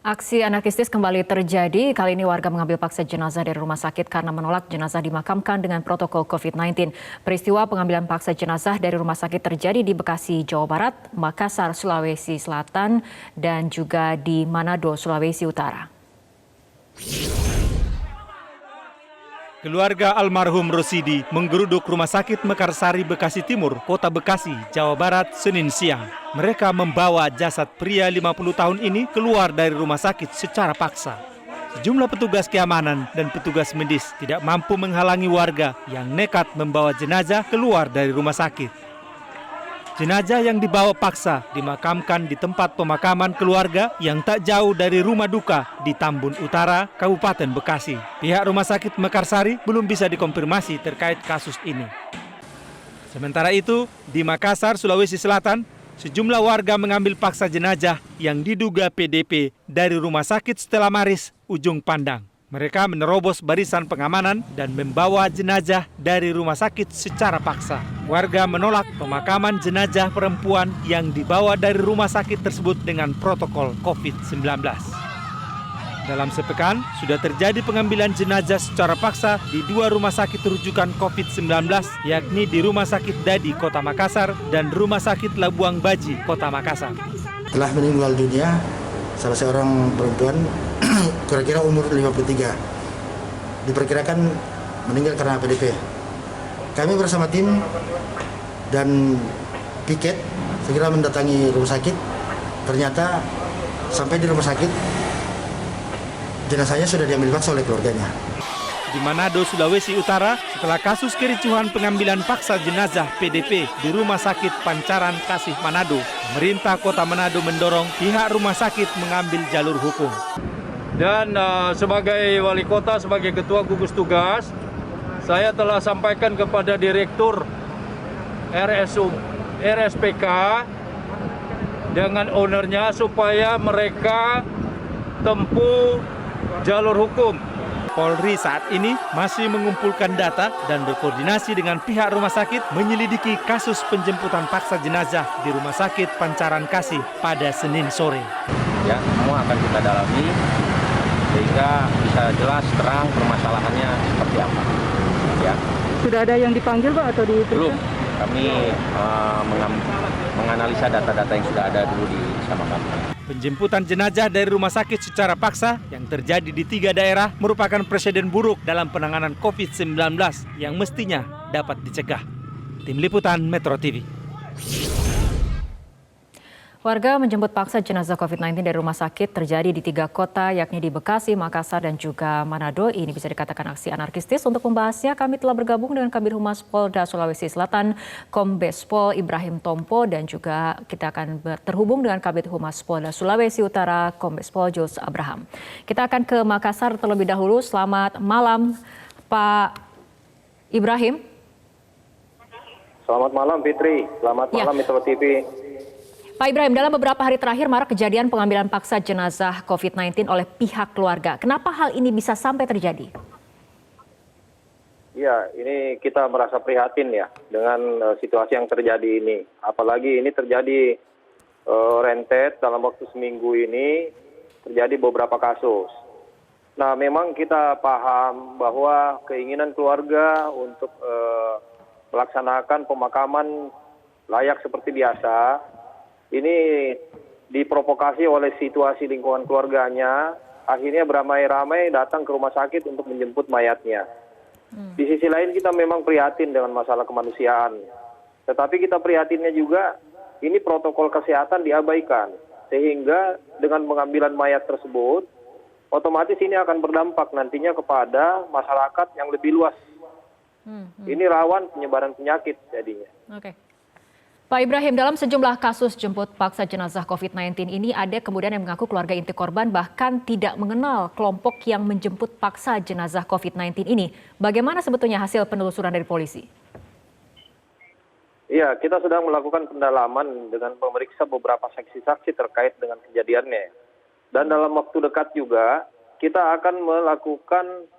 Aksi anarkistis kembali terjadi. Kali ini warga mengambil paksa jenazah dari rumah sakit karena menolak jenazah dimakamkan dengan protokol COVID-19. Peristiwa pengambilan paksa jenazah dari rumah sakit terjadi di Bekasi, Jawa Barat, Makassar, Sulawesi Selatan, dan juga di Manado, Sulawesi Utara. Keluarga almarhum Rosidi menggeruduk Rumah Sakit Mekarsari Bekasi Timur, Kota Bekasi, Jawa Barat, Senin siang. Mereka membawa jasad pria 50 tahun ini keluar dari rumah sakit secara paksa. Sejumlah petugas keamanan dan petugas medis tidak mampu menghalangi warga yang nekat membawa jenazah keluar dari rumah sakit. Jenazah yang dibawa paksa dimakamkan di tempat pemakaman keluarga yang tak jauh dari rumah duka di Tambun Utara, Kabupaten Bekasi. Pihak Rumah Sakit Mekarsari belum bisa dikonfirmasi terkait kasus ini. Sementara itu, di Makassar, Sulawesi Selatan, sejumlah warga mengambil paksa jenazah yang diduga PDP dari Rumah Sakit Stella Maris, Ujung Pandang. Mereka menerobos barisan pengamanan dan membawa jenazah dari rumah sakit secara paksa. Warga menolak pemakaman jenazah perempuan yang dibawa dari rumah sakit tersebut dengan protokol COVID-19. Dalam sepekan, sudah terjadi pengambilan jenazah secara paksa di dua rumah sakit rujukan COVID-19, yakni di Rumah Sakit Dadi, Kota Makassar, dan Rumah Sakit Labuang Baji, Kota Makassar. Telah meninggal dunia salah seorang perempuan kira-kira umur 53. Diperkirakan meninggal karena PDP. Kami bersama tim dan piket segera mendatangi rumah sakit. Ternyata sampai di rumah sakit jenazahnya sudah diambil paksa oleh keluarganya. Di Manado, Sulawesi Utara, setelah kasus kericuhan pengambilan paksa jenazah PDP di Rumah Sakit Pancaran Kasih Manado, pemerintah Kota Manado mendorong pihak rumah sakit mengambil jalur hukum. Dan sebagai wali kota, sebagai ketua gugus tugas, saya telah sampaikan kepada direktur RSPK dengan ownernya supaya mereka tempuh jalur hukum. Polri saat ini masih mengumpulkan data dan berkoordinasi dengan pihak rumah sakit menyelidiki kasus penjemputan paksa jenazah di Rumah Sakit Pancaran Kasih pada Senin sore. Ya, semua akan kita dalami sehingga bisa jelas terang permasalahannya seperti apa. Ya. Sudah ada yang dipanggil Pak atau diperiksa? Belum. Kami menganalisa data-data yang sudah ada dulu sama kami. Penjemputan jenazah dari rumah sakit secara paksa yang terjadi di 3 daerah merupakan presiden buruk dalam penanganan COVID-19 yang mestinya dapat dicegah. Tim Liputan Metro TV. Warga menjemput paksa jenazah COVID-19 dari rumah sakit terjadi di 3 kota, yakni di Bekasi, Makassar, dan juga Manado. Ini bisa dikatakan aksi anarkistis. Untuk membahasnya, kami telah bergabung dengan Kabid Humas Polda Sulawesi Selatan, Kombes Pol Ibrahim Tompo, dan juga kita akan terhubung dengan Kabid Humas Polda Sulawesi Utara, Kombes Pol Jos Abraham. Kita akan ke Makassar terlebih dahulu. Selamat malam, Pak Ibrahim. Selamat malam, Fitri. Selamat malam, Metro TV. Pak Ibrahim, dalam beberapa hari terakhir marak kejadian pengambilan paksa jenazah COVID-19 oleh pihak keluarga. Kenapa hal ini bisa sampai terjadi? Ya, ini kita merasa prihatin ya dengan situasi yang terjadi ini. Apalagi ini terjadi rentet dalam waktu seminggu ini terjadi beberapa kasus. Nah, memang kita paham bahwa keinginan keluarga untuk melaksanakan pemakaman layak seperti biasa ini diprovokasi oleh situasi lingkungan keluarganya, akhirnya beramai-ramai datang ke rumah sakit untuk menjemput mayatnya. Di sisi lain kita memang prihatin dengan masalah kemanusiaan. Tetapi kita prihatinnya juga ini protokol kesehatan diabaikan. Sehingga dengan pengambilan mayat tersebut, otomatis ini akan berdampak nantinya kepada masyarakat yang lebih luas. Ini rawan penyebaran penyakit jadinya. Oke. Pak Ibrahim, dalam sejumlah kasus jemput paksa jenazah COVID-19 ini ada kemudian yang mengaku keluarga inti korban bahkan tidak mengenal kelompok yang menjemput paksa jenazah COVID-19 ini. Bagaimana sebetulnya hasil penelusuran dari polisi? Iya, kita sedang melakukan pendalaman dengan memeriksa beberapa saksi-saksi terkait dengan kejadiannya. Dan dalam waktu dekat juga kita akan melakukan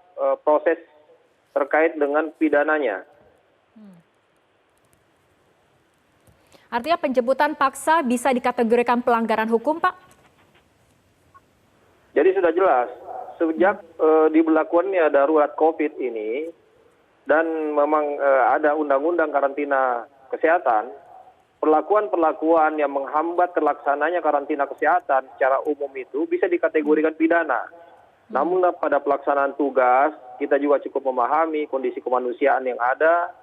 proses terkait dengan pidananya. Artinya penjemputan paksa bisa dikategorikan pelanggaran hukum, Pak? Jadi sudah jelas, sejak diberlakukannya darurat COVID ini, dan memang ada undang-undang karantina kesehatan, perlakuan-perlakuan yang menghambat terlaksananya karantina kesehatan secara umum itu bisa dikategorikan pidana. Namun pada pelaksanaan tugas, kita juga cukup memahami kondisi kemanusiaan yang ada.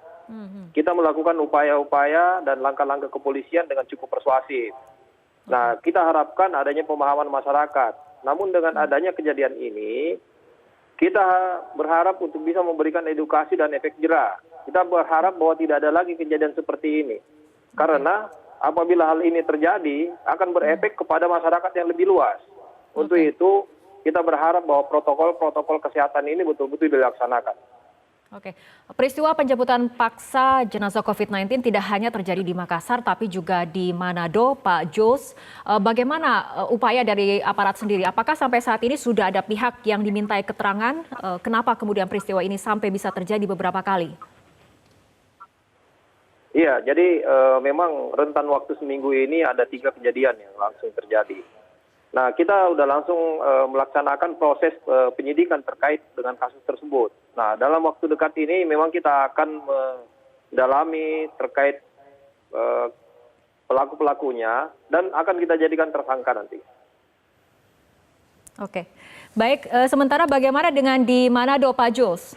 Kita melakukan upaya-upaya dan langkah-langkah kepolisian dengan cukup persuasif. Nah, kita harapkan adanya pemahaman masyarakat. Namun dengan adanya kejadian ini, kita berharap untuk bisa memberikan edukasi dan efek jera. Kita berharap bahwa tidak ada lagi kejadian seperti ini. Karena apabila hal ini terjadi, akan berefek kepada masyarakat yang lebih luas. Untuk itu, kita berharap bahwa protokol-protokol kesehatan ini betul-betul dilaksanakan. Oke, peristiwa penjemputan paksa jenazah COVID-19 tidak hanya terjadi di Makassar, tapi juga di Manado, Pak Jos. Bagaimana upaya dari aparat sendiri? Apakah sampai saat ini sudah ada pihak yang dimintai keterangan? Kenapa kemudian peristiwa ini sampai bisa terjadi beberapa kali? Iya, jadi memang rentan waktu seminggu ini ada 3 kejadian yang langsung terjadi. Nah, kita sudah langsung melaksanakan proses penyidikan terkait dengan kasus tersebut. Nah, dalam waktu dekat ini memang kita akan mendalami terkait pelaku-pelakunya dan akan kita jadikan tersangka nanti. Oke, baik. Sementara bagaimana dengan di Manado, Pak Jos?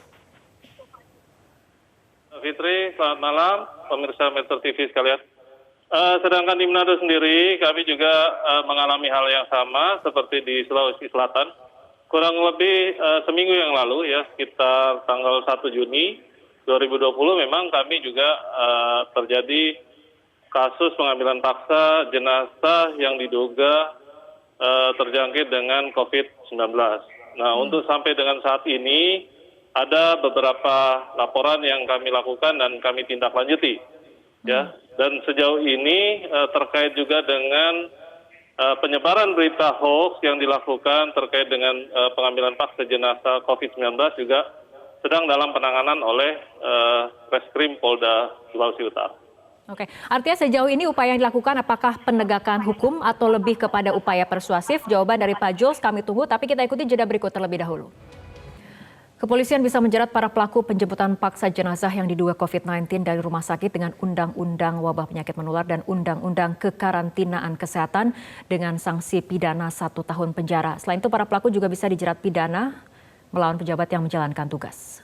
Fitri, selamat malam, pemirsa Metro TV sekalian. Sedangkan di Manado sendiri, kami juga mengalami hal yang sama seperti di Sulawesi Selatan. Kurang lebih seminggu yang lalu, ya, sekitar tanggal 1 Juni 2020, memang kami juga terjadi kasus pengambilan paksa jenazah yang diduga terjangkit dengan COVID-19. Nah, untuk sampai dengan saat ini, ada beberapa laporan yang kami lakukan dan kami tindak lanjuti. Ya, dan sejauh ini terkait juga dengan penyebaran berita hoax yang dilakukan terkait dengan pengambilan paksa jenazah COVID-19 juga sedang dalam penanganan oleh Reskrim Polda Sulawesi Utara. Oke, artinya sejauh ini upaya yang dilakukan apakah penegakan hukum atau lebih kepada upaya persuasif? Jawaban dari Pak Jos kami tunggu, tapi kita ikuti jeda berikut terlebih dahulu. Kepolisian bisa menjerat para pelaku penjemputan paksa jenazah yang diduga COVID-19 dari rumah sakit dengan Undang-Undang Wabah Penyakit Menular dan Undang-Undang Kekarantinaan Kesehatan dengan sanksi pidana 1 tahun penjara. Selain itu, para pelaku juga bisa dijerat pidana melawan pejabat yang menjalankan tugas.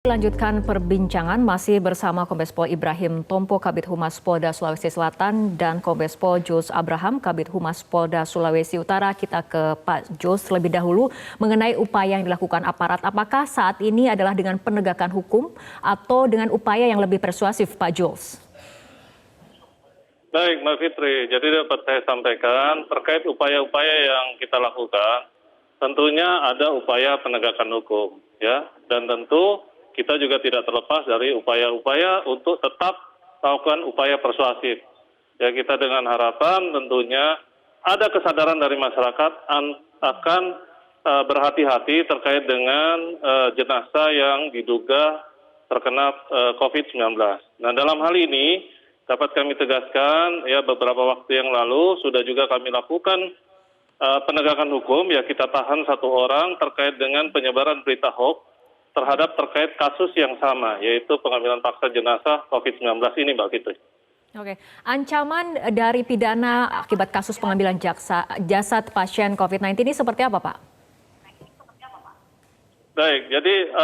Lanjutkan perbincangan masih bersama Kombes Pol Ibrahim Tompo, Kabid Humas Polda Sulawesi Selatan, dan Kombes Pol Jos Abraham, Kabid Humas Polda Sulawesi Utara. Kita ke Pak Jos terlebih dahulu mengenai upaya yang dilakukan aparat. Apakah saat ini adalah dengan penegakan hukum atau dengan upaya yang lebih persuasif, Pak Jos? Baik, Mbak Fitri. Jadi dapat saya sampaikan terkait upaya-upaya yang kita lakukan, tentunya ada upaya penegakan hukum, ya, dan tentu kita juga tidak terlepas dari upaya-upaya untuk tetap melakukan upaya persuasif. Ya, kita dengan harapan tentunya ada kesadaran dari masyarakat akan berhati-hati terkait dengan jenazah yang diduga terkena COVID-19. Nah, dalam hal ini dapat kami tegaskan, ya, beberapa waktu yang lalu sudah juga kami lakukan penegakan hukum, ya, kita tahan 1 orang terkait dengan penyebaran berita hoax terhadap terkait kasus yang sama, yaitu pengambilan paksa jenazah COVID-19 ini, Mbak Fitri. Oke, ancaman dari pidana akibat kasus pengambilan jasad pasien COVID-19 ini seperti apa, Pak? Baik, jadi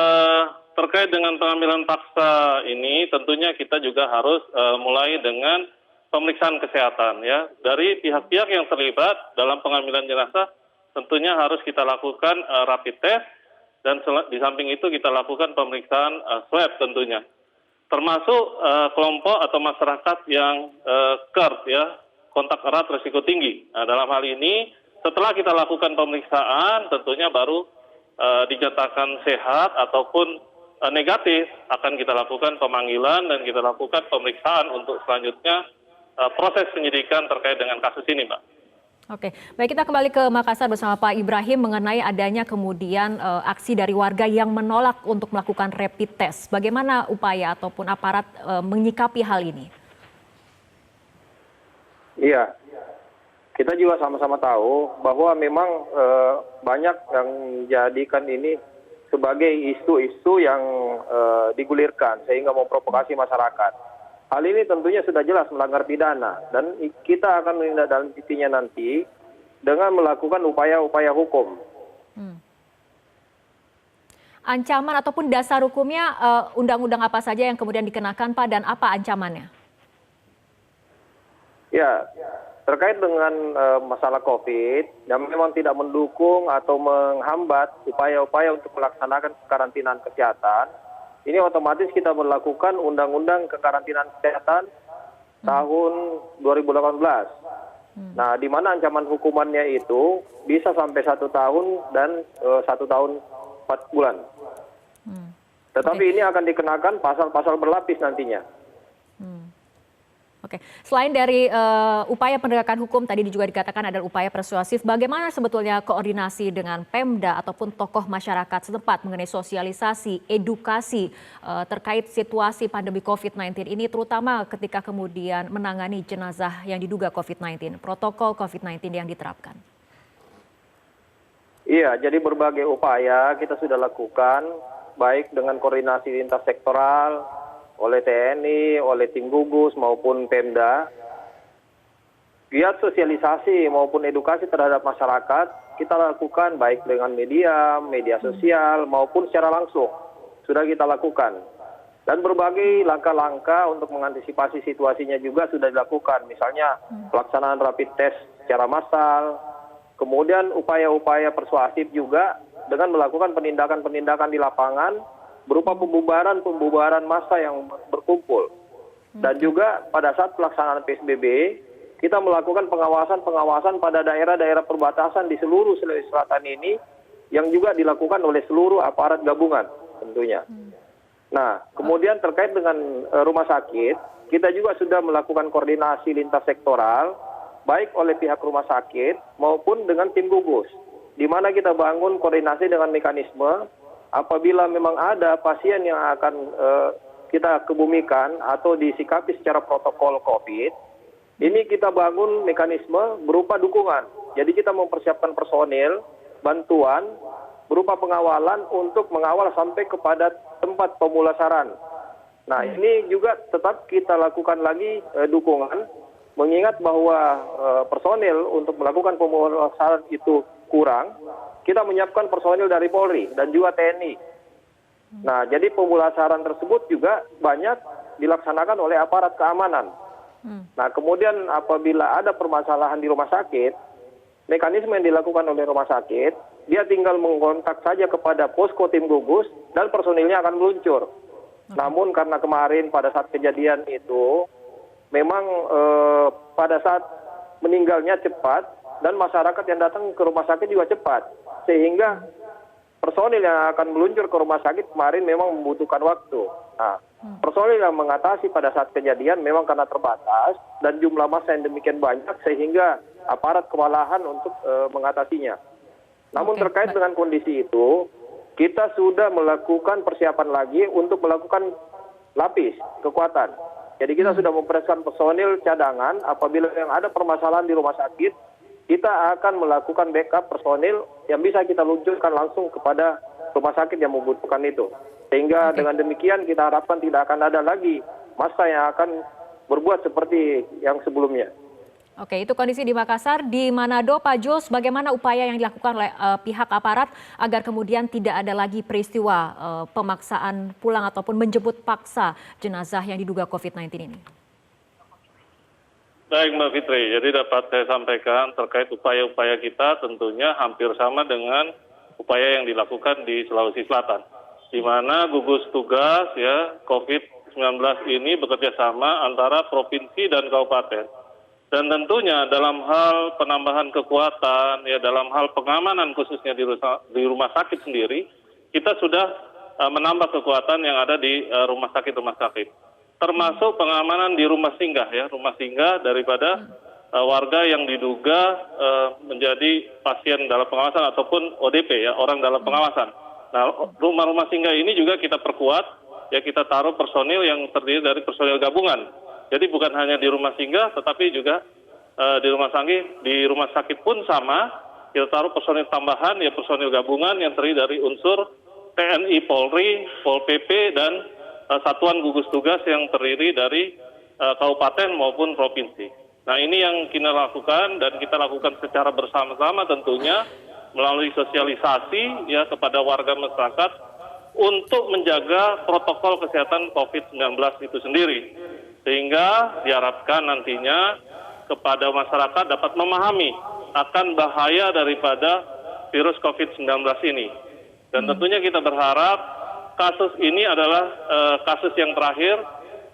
terkait dengan pengambilan paksa ini tentunya kita juga harus mulai dengan pemeriksaan kesehatan ya. Dari pihak-pihak yang terlibat dalam pengambilan jenazah tentunya harus kita lakukan rapid test dan di samping itu kita lakukan pemeriksaan swab tentunya. Termasuk kelompok atau masyarakat yang KERT ya, kontak erat risiko tinggi. Nah, dalam hal ini setelah kita lakukan pemeriksaan tentunya baru dinyatakan sehat ataupun negatif, akan kita lakukan pemanggilan dan kita lakukan pemeriksaan untuk selanjutnya proses penyidikan terkait dengan kasus ini, Mbak. Oke, baik, kita kembali ke Makassar bersama Pak Ibrahim mengenai adanya kemudian aksi dari warga yang menolak untuk melakukan rapid test. Bagaimana upaya ataupun aparat menyikapi hal ini? Iya, kita juga sama-sama tahu bahwa memang banyak yang menjadikan ini sebagai isu-isu yang digulirkan sehingga memprovokasi masyarakat. Hal ini tentunya sudah jelas melanggar pidana dan kita akan menindaklanjutinya nanti dengan melakukan upaya-upaya hukum. Ancaman ataupun dasar hukumnya undang-undang apa saja yang kemudian dikenakan, Pak, dan apa ancamannya? Ya, terkait dengan masalah COVID yang memang tidak mendukung atau menghambat upaya-upaya untuk melaksanakan kekarantinaan kesehatan, ini otomatis kita melakukan Undang-Undang Kekarantinaan Kesehatan tahun 2018. Nah, di mana ancaman hukumannya itu bisa sampai 1 tahun dan 1 tahun 4 bulan. Tetapi ini akan dikenakan pasal-pasal berlapis nantinya. Oke, selain dari upaya penegakan hukum tadi juga dikatakan adalah upaya persuasif, bagaimana sebetulnya koordinasi dengan Pemda ataupun tokoh masyarakat setempat mengenai sosialisasi, edukasi terkait situasi pandemi COVID-19 ini, terutama ketika kemudian menangani jenazah yang diduga COVID-19, protokol COVID-19 yang diterapkan? Iya, jadi berbagai upaya kita sudah lakukan, baik dengan koordinasi lintas sektoral, oleh TNI, oleh tim gugus maupun Pemda. Giat sosialisasi maupun edukasi terhadap masyarakat kita lakukan baik dengan media sosial maupun secara langsung. Sudah kita lakukan. Dan berbagai langkah-langkah untuk mengantisipasi situasinya juga sudah dilakukan. Misalnya pelaksanaan rapid test secara massal, kemudian upaya-upaya persuasif juga dengan melakukan penindakan-penindakan di lapangan berupa pembubaran massa yang berkumpul. Dan juga pada saat pelaksanaan PSBB, kita melakukan pengawasan pada daerah-daerah perbatasan di seluruh Sulawesi Selatan ini yang juga dilakukan oleh seluruh aparat gabungan tentunya. Nah, kemudian terkait dengan rumah sakit, kita juga sudah melakukan koordinasi lintas sektoral, baik oleh pihak rumah sakit maupun dengan tim gugus, di mana kita bangun koordinasi dengan mekanisme apabila memang ada pasien yang akan kita kebumikan atau disikapi secara protokol COVID, ini kita bangun mekanisme berupa dukungan. Jadi kita mempersiapkan personil, bantuan, berupa pengawalan untuk mengawal sampai kepada tempat pemulasaran. Nah, ini juga tetap kita lakukan lagi dukungan, mengingat bahwa personil untuk melakukan pemulasaran itu kurang. Kita menyiapkan personil dari Polri dan juga TNI. Nah, jadi pemulasaran tersebut juga banyak dilaksanakan oleh aparat keamanan. Nah, kemudian apabila ada permasalahan di rumah sakit, mekanisme yang dilakukan oleh rumah sakit, dia tinggal mengontak saja kepada posko tim gugus dan personilnya akan meluncur. Namun karena kemarin pada saat kejadian itu, memang pada saat meninggalnya cepat dan masyarakat yang datang ke rumah sakit juga cepat. Sehingga personil yang akan meluncur ke rumah sakit kemarin memang membutuhkan waktu. Nah, personil yang mengatasi pada saat kejadian memang karena terbatas dan jumlah massa yang demikian banyak sehingga aparat kewalahan untuk mengatasinya. Namun terkait dengan kondisi itu, kita sudah melakukan persiapan lagi untuk melakukan lapis kekuatan. Jadi kita sudah mempersiapkan personil cadangan apabila yang ada permasalahan di rumah sakit, kita akan melakukan backup personil yang bisa kita luncurkan langsung kepada rumah sakit yang membutuhkan itu. Sehingga dengan demikian kita harapkan tidak akan ada lagi massa yang akan berbuat seperti yang sebelumnya. Oke, itu kondisi di Makassar. Di Manado, Pak Jules, bagaimana upaya yang dilakukan oleh pihak aparat agar kemudian tidak ada lagi peristiwa pemaksaan pulang ataupun menjemput paksa jenazah yang diduga COVID-19 ini? Baik Mbak Fitri, jadi dapat saya sampaikan terkait upaya-upaya kita tentunya hampir sama dengan upaya yang dilakukan di Sulawesi Selatan, di mana gugus tugas ya COVID-19 ini bekerja sama antara provinsi dan kabupaten. Dan tentunya dalam hal penambahan kekuatan, ya dalam hal pengamanan khususnya di rumah sakit sendiri, kita sudah menambah kekuatan yang ada di rumah sakit. Termasuk pengamanan di rumah singgah, ya rumah singgah daripada warga yang diduga menjadi pasien dalam pengawasan ataupun ODP, ya orang dalam pengawasan. Nah, rumah-rumah singgah ini juga kita perkuat, ya kita taruh personil yang terdiri dari personil gabungan. Jadi bukan hanya di rumah singgah, tetapi juga di rumah sakit pun sama. Kita taruh personil tambahan, ya personil gabungan yang terdiri dari unsur TNI, Polri, Pol PP, dan satuan gugus tugas yang terdiri dari kabupaten maupun provinsi. Nah ini yang kita lakukan dan kita lakukan secara bersama-sama tentunya melalui sosialisasi ya kepada warga masyarakat untuk menjaga protokol kesehatan COVID-19 itu sendiri. Sehingga diharapkan nantinya kepada masyarakat dapat memahami akan bahaya daripada virus COVID-19 ini. Dan tentunya kita berharap kasus ini adalah kasus yang terakhir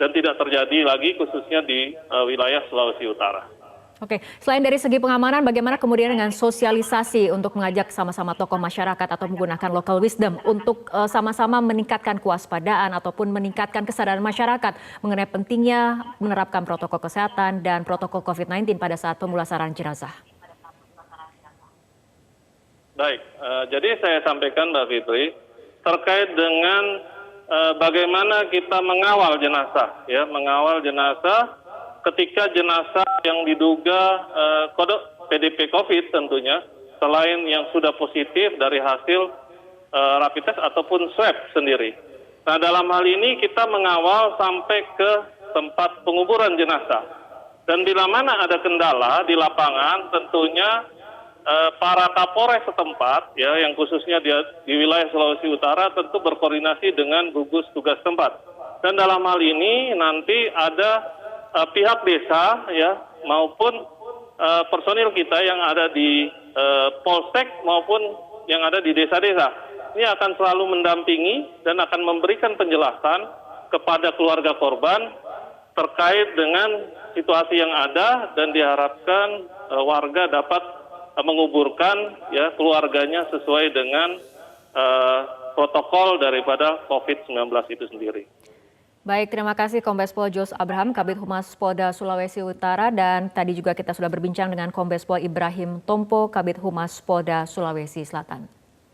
dan tidak terjadi lagi khususnya di wilayah Sulawesi Utara. Oke, selain dari segi pengamanan, bagaimana kemudian dengan sosialisasi untuk mengajak sama-sama tokoh masyarakat atau menggunakan local wisdom untuk sama-sama meningkatkan kewaspadaan ataupun meningkatkan kesadaran masyarakat mengenai pentingnya menerapkan protokol kesehatan dan protokol COVID-19 pada saat pemulasaran jenazah? Baik, jadi saya sampaikan Mbak Fitri, terkait dengan bagaimana kita mengawal jenazah, ya mengawal jenazah ketika jenazah yang diduga kode PDP COVID tentunya, selain yang sudah positif dari hasil rapid test ataupun swab sendiri. Nah dalam hal ini kita mengawal sampai ke tempat penguburan jenazah. Dan bila mana ada kendala di lapangan, tentunya para Kapolres setempat, ya yang khususnya di wilayah Sulawesi Utara tentu berkoordinasi dengan gugus tugas tempat. Dan dalam hal ini nanti ada pihak desa ya maupun personil kita yang ada di Polsek maupun yang ada di desa-desa ini akan selalu mendampingi dan akan memberikan penjelasan kepada keluarga korban terkait dengan situasi yang ada dan diharapkan warga dapat menguburkan ya keluarganya sesuai dengan protokol daripada COVID-19 itu sendiri. Baik, terima kasih Kombes Pol Jules Abraham, Kabid Humas Polda Sulawesi Utara, dan tadi juga kita sudah berbincang dengan Kombes Pol Ibrahim Tompo, Kabid Humas Polda Sulawesi Selatan.